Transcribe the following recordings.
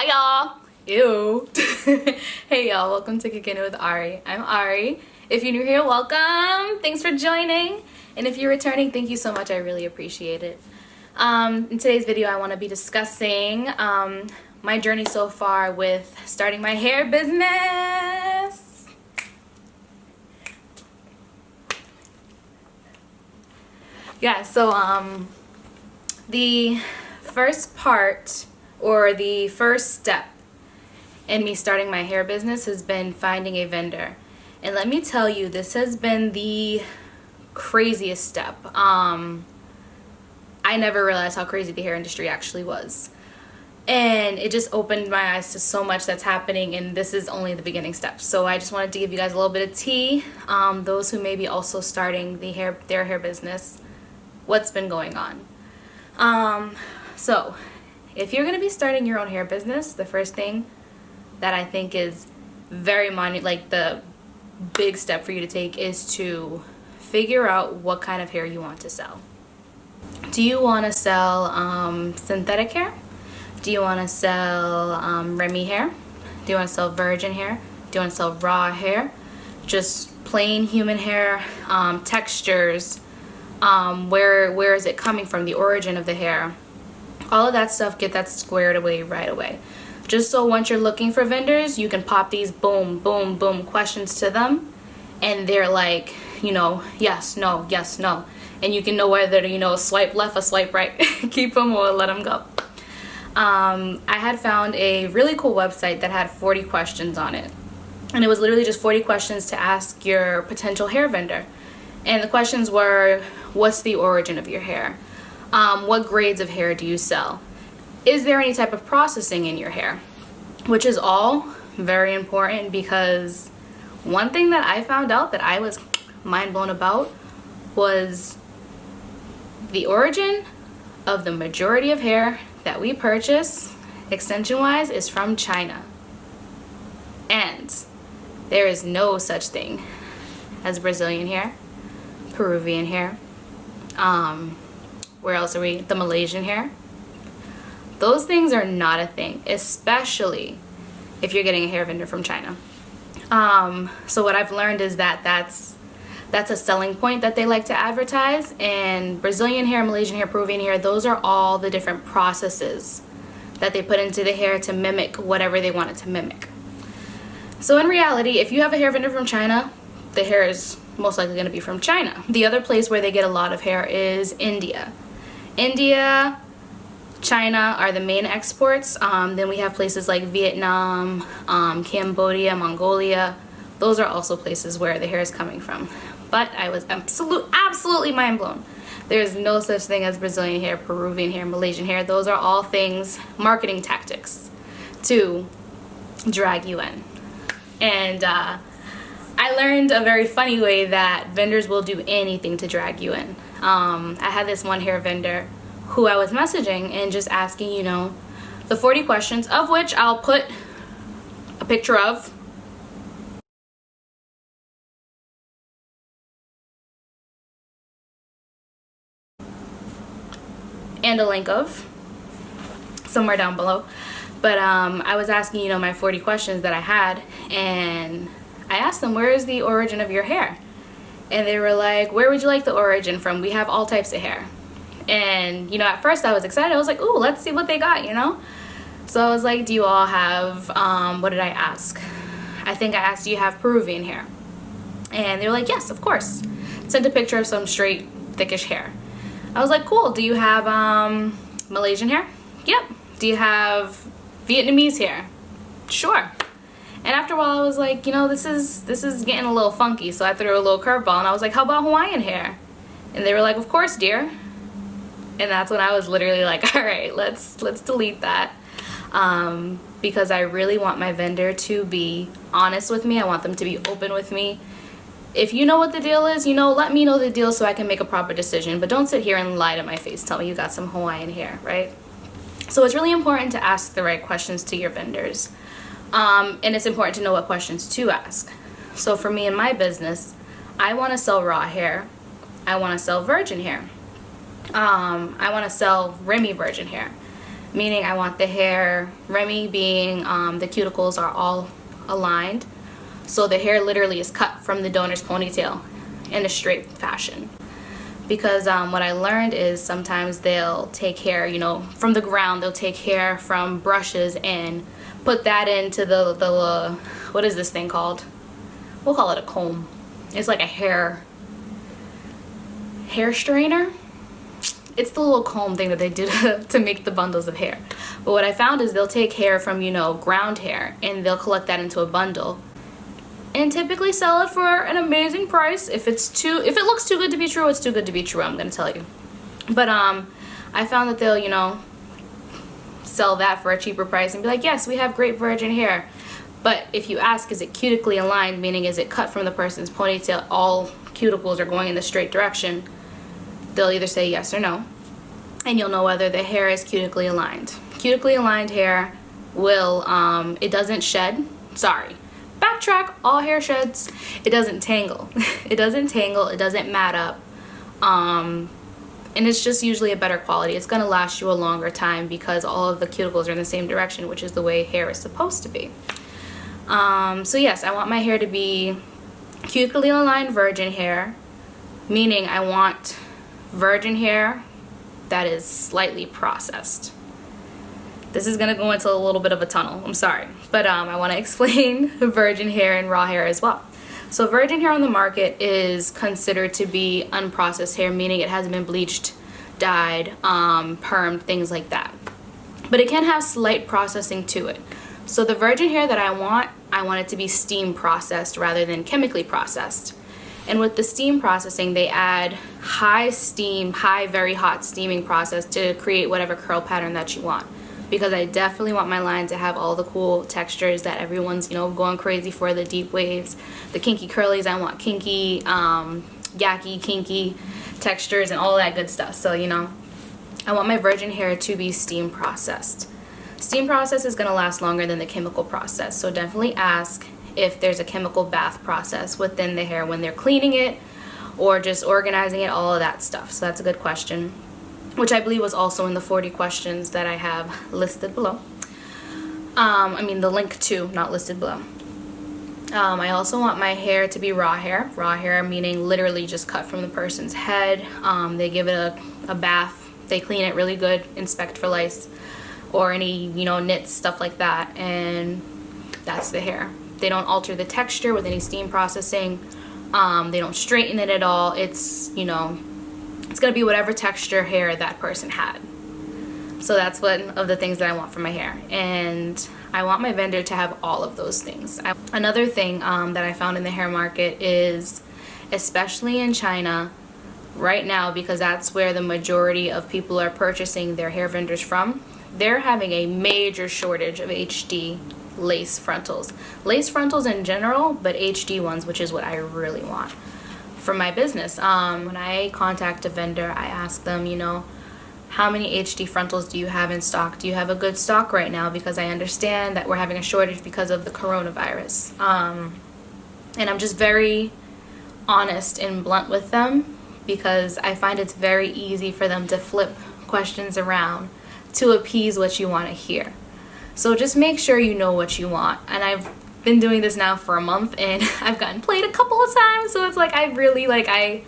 Hi y'all! Ew. Hey y'all, welcome to Kickin' It with Ari. I'm Ari. If you're new here, welcome. Thanks for joining. And if you're returning, thank you so much. I really appreciate it. In today's video, I want to be discussing my journey so far with starting my hair business. Yeah, so the first part, or the first step in me starting my hair business, has been finding a vendor. And let me tell you, this has been the craziest step. I never realized how crazy the hair industry actually was. And it just opened my eyes to so much that's happening, and this is only the beginning steps. So I just wanted to give you guys a little bit of tea. Those who may be also starting their hair business, what's been going on. So if you're going to be starting your own hair business, the first thing that I think is very the big step for you to take is to figure out what kind of hair you want to sell. Do you want to sell synthetic hair? Do you want to sell remy hair? Do you want to sell virgin hair? Do you want to sell raw hair? Just plain human hair, textures, where is it coming from, the origin of the hair? All of that stuff, get that squared away right away. Just so once you're looking for vendors, you can pop these boom, boom, boom questions to them, and they're like, yes, no, yes, no. And you can know whether to, swipe left or swipe right, keep them or let them go. I had found a really cool website that had 40 questions on it. And it was literally just 40 questions to ask your potential hair vendor. And the questions were, what's the origin of your hair? What grades of hair do you sell? Is there any type of processing in your hair? Which is all very important, because one thing that I found out that I was mind blown about was the origin of the majority of hair that we purchase, extension wise, is from China. And there is no such thing as Brazilian hair, Peruvian hair, where else are we? The Malaysian hair. Those things are not a thing, especially if you're getting a hair vendor from China. So what I've learned is that that's a selling point that they like to advertise. And Brazilian hair, Malaysian hair, Peruvian hair, those are all the different processes that they put into the hair to mimic whatever they want it to mimic. So in reality, if you have a hair vendor from China, the hair is most likely going to be from China. The other place where they get a lot of hair is India. India, China are the main exports. Then we have places like Vietnam, Cambodia, Mongolia. Those are also places where the hair is coming from. But I was absolutely mind blown. There's no such thing as Brazilian hair, Peruvian hair, Malaysian hair. Those are all things, marketing tactics to drag you in. And I learned a very funny way that vendors will do anything to drag you in. I had this one hair vendor who I was messaging and just asking, the 40 questions, of which I'll put a picture of. And a link of somewhere down below. But I was asking, my 40 questions that I had, and I asked them, where is the origin of your hair? And they were like, where would you like the origin from? We have all types of hair. And, at first I was excited. I was like, ooh, let's see what they got, So I was like, do you all have, what did I ask? I think I asked, do you have Peruvian hair? And they were like, yes, of course. Sent a picture of some straight, thickish hair. I was like, cool. Do you have Malaysian hair? Yep. Do you have Vietnamese hair? Sure. And after a while, I was like, this is getting a little funky. So I threw a little curveball, and I was like, how about Hawaiian hair? And they were like, of course, dear. And that's when I was literally like, all right, let's delete that. Because I really want my vendor to be honest with me. I want them to be open with me. If you know what the deal is, let me know the deal so I can make a proper decision. But don't sit here and lie to my face. Tell me you got some Hawaiian hair, right? So it's really important to ask the right questions to your vendors. And it's important to know what questions to ask. So for me in my business, I want to sell raw hair. I want to sell virgin hair. I want to sell remy virgin hair. meaning I want the hair, remy being the cuticles are all aligned. So the hair literally is cut from the donor's ponytail in a straight fashion. Because what I learned is sometimes they'll take hair, you know, from the ground. They'll take hair from brushes and put that into the what is this thing called? We'll call it a comb. It's like a hair strainer. It's the little comb thing that they do to make the bundles of hair. But what I found is they'll take hair from, you know, ground hair, and they'll collect that into a bundle and typically sell it for an amazing price. If it looks too good to be true, it's too good to be true, I'm gonna tell you. But I found that they'll, you know, sell that for a cheaper price and be like, yes, we have great virgin hair. But if you ask, is it cutically aligned, meaning is it cut from the person's ponytail, all cuticles are going in the straight direction, they'll either say yes or no, and you'll know whether the hair is cutically aligned. Cutically aligned hair will, it doesn't shed, sorry. Backtrack, all hair sheds. It doesn't tangle. It doesn't tangle, it doesn't mat up. And it's just usually a better quality. It's gonna last you a longer time because all of the cuticles are in the same direction, which is the way hair is supposed to be. So yes, I want my hair to be cutically aligned virgin hair, meaning I want virgin hair that is slightly processed. This is gonna go into a little bit of a tunnel, I'm sorry, but I wanna explain virgin hair and raw hair as well. So virgin hair on the market is considered to be unprocessed hair, meaning it hasn't been bleached, dyed, permed, things like that. But it can have slight processing to it. So the virgin hair that I want it to be steam processed rather than chemically processed. And with the steam processing, they add high steam, very hot steaming process to create whatever curl pattern that you want. Because I definitely want my line to have all the cool textures that everyone's, you know, going crazy for, the deep waves, the kinky curlies. I want kinky, yucky, kinky textures and all that good stuff. So, you know, I want my virgin hair to be steam processed. Steam process is gonna last longer than the chemical process. So definitely ask if there's a chemical bath process within the hair when they're cleaning it or just organizing it, all of that stuff. So that's a good question, which I believe was also in the 40 questions that I have listed below. I mean the link to, not listed below. I also want my hair to be raw hair meaning literally just cut from the person's head. They give it a bath, they clean it really good, inspect for lice or any, you know, nits, stuff like that, and that's the hair. They don't alter the texture with any steam processing. They don't straighten it at all. It's, you know, it's gonna be whatever texture hair that person had. So that's one of the things that I want for my hair. And I want my vendor to have all of those things. Another thing that I found in the hair market is, especially in China right now, because that's where the majority of people are purchasing their hair vendors from, they're having a major shortage of HD lace frontals. Lace frontals in general, but HD ones, which is what I really want for my business. When I contact a vendor, I ask them, you know, how many HD frontals do you have in stock? Do you have a good stock right now? Because I understand that we're having a shortage because of the coronavirus. And I'm just very honest and blunt with them because I find it's very easy for them to flip questions around to appease what you want to hear. So just make sure you know what you want. And I've been doing this now for a month and I've gotten played a couple of times, so it's like I really I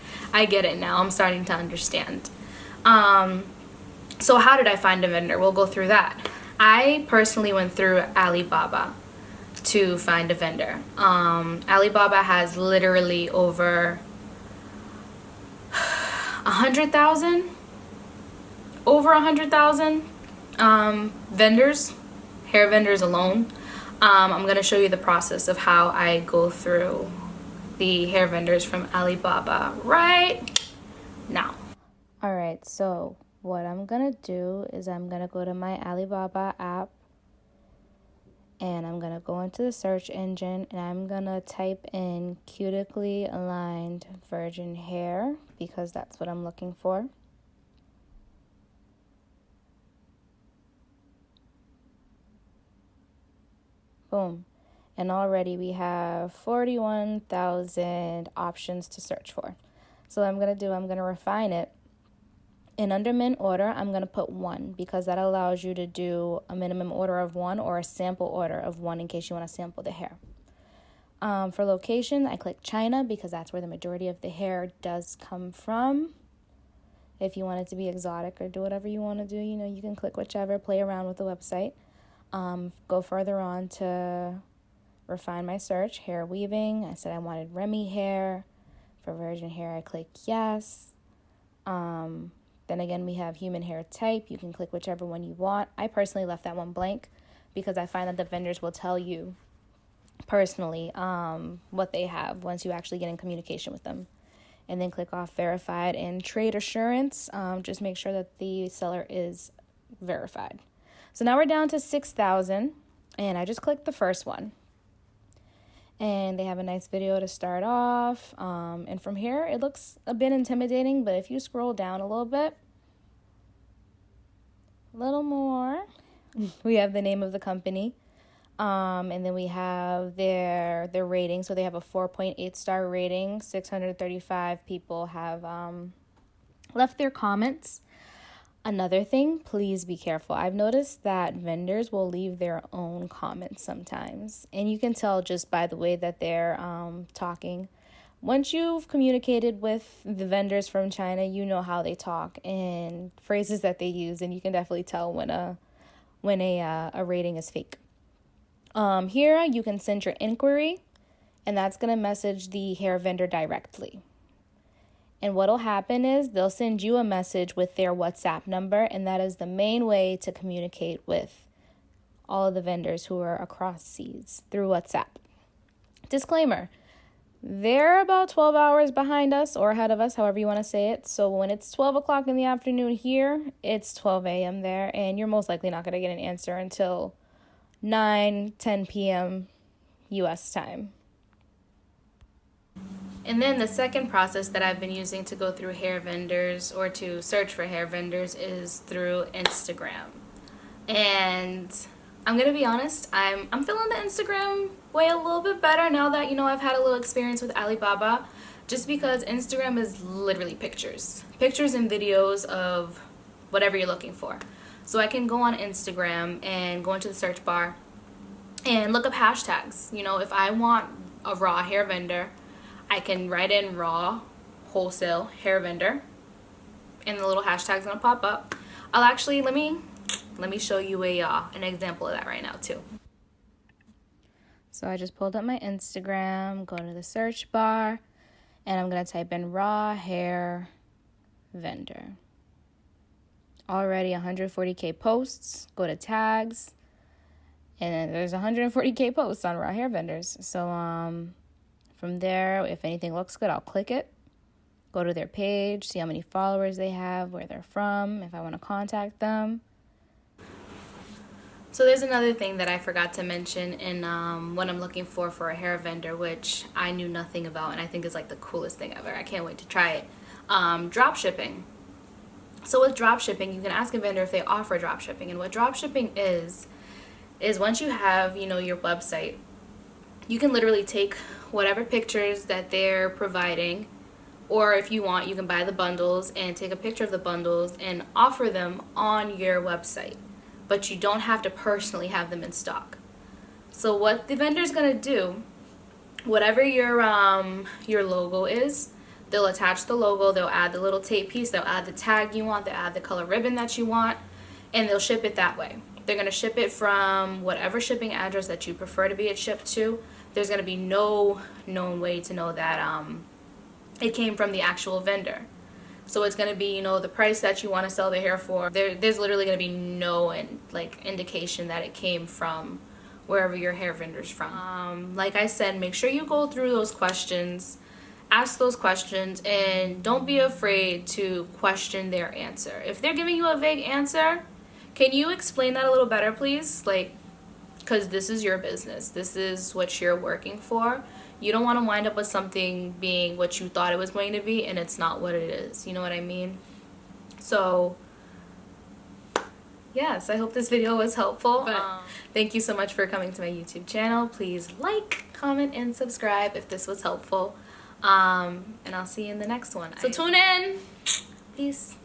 get it now. I'm starting to understand. So how did I find a vendor? We'll go through that. I personally went through Alibaba to find a vendor. Alibaba has literally over 100,000 vendors, hair vendors alone. I'm gonna show you the process of how I go through the hair vendors from Alibaba right now. All right, so what I'm gonna do is I'm gonna go to my Alibaba app and I'm gonna go into the search engine and I'm gonna type in cutically aligned virgin hair because that's what I'm looking for. Boom. And already we have 41,000 options to search for. So what I'm going to refine it And under min order, I'm going to put 1 because that allows you to do a minimum order of 1 or a sample order of 1 in case you want to sample the hair. For location, I click China because that's where the majority of the hair does come from. If you want it to be exotic or do whatever you want to do, you know, you can click whichever, play around with the website. Go further on to refine my search, hair weaving. I said I wanted Remy hair. For virgin hair, I click yes. Then again, we have human hair type. You can click whichever one you want. I personally left that one blank because I find that the vendors will tell you personally what they have once you actually get in communication with them. And then click off verified and trade assurance. Just make sure that the seller is verified. So now we're down to 6,000 and I just clicked the first one. And they have a nice video to start off. And from here, it looks a bit intimidating, but if you scroll down a little bit, a little more, we have the name of the company. And then we have their rating. So they have a 4.8 star rating. 635 people have left their comments. Another thing, please be careful. I've noticed that vendors will leave their own comments sometimes. And you can tell just by the way that they're talking. Once you've communicated with the vendors from China, you know how they talk and phrases that they use. And you can definitely tell when a rating is fake. Here you can send your inquiry, and that's going to message the hair vendor directly. And what'll happen is they'll send you a message with their WhatsApp number, and that is the main way to communicate with all of the vendors who are across seas through WhatsApp. Disclaimer, they're about 12 hours behind us or ahead of us, however you want to say it. So when it's 12 o'clock in the afternoon here, it's 12 a.m. there, and you're most likely not going to get an answer until 9-10 p.m. U.S. time. And then the second process that I've been using to go through hair vendors or to search for hair vendors is through Instagram. And I'm going to be honest, I'm feeling the Instagram way a little bit better now that, you know, I've had a little experience with Alibaba, just because Instagram is literally pictures and videos of whatever you're looking for. So I can go on Instagram and go into the search bar and look up hashtags. You know, if I want a raw hair vendor, I can write in raw wholesale hair vendor and the little hashtag's gonna pop up. I'll actually, let me show you an example of that right now too. So I just pulled up my Instagram, go to the search bar, and I'm gonna type in raw hair vendor. Already 140K posts, go to tags, and there's 140K posts on raw hair vendors. So from there, if anything looks good, I'll click it, go to their page, see how many followers they have, where they're from, if I want to contact them. So there's another thing that I forgot to mention in what I'm looking for a hair vendor, which I knew nothing about, and I think is like the coolest thing ever. I can't wait to try it. Drop shipping. So with drop shipping, you can ask a vendor if they offer drop shipping. And what drop shipping is once you have, you know, your website, you can literally take whatever pictures that they're providing, or if you want, you can buy the bundles and take a picture of the bundles and offer them on your website. But you don't have to personally have them in stock. So what the vendor's gonna do, whatever your logo is, they'll attach the logo, they'll add the little tape piece, they'll add the tag you want, they'll add the color ribbon that you want, and they'll ship it that way. They're going to ship it from whatever shipping address that you prefer to be it shipped to. There's going to be no known way to know that it came from the actual vendor. So it's going to be, you know, the price that you want to sell the hair for. There's literally going to be no indication that it came from wherever your hair vendor's from. Like I said, make sure you go through those questions, ask those questions, and don't be afraid to question their answer. If they're giving you a vague answer, can you explain that a little better, please? Like, because this is your business. This is what you're working for. You don't want to wind up with something being what you thought it was going to be and it's not what it is. You know what I mean? So, yes, I hope this video was helpful. Thank you so much for coming to my YouTube channel. Please like, comment, and subscribe if this was helpful. And I'll see you in the next one. So tune in. Peace.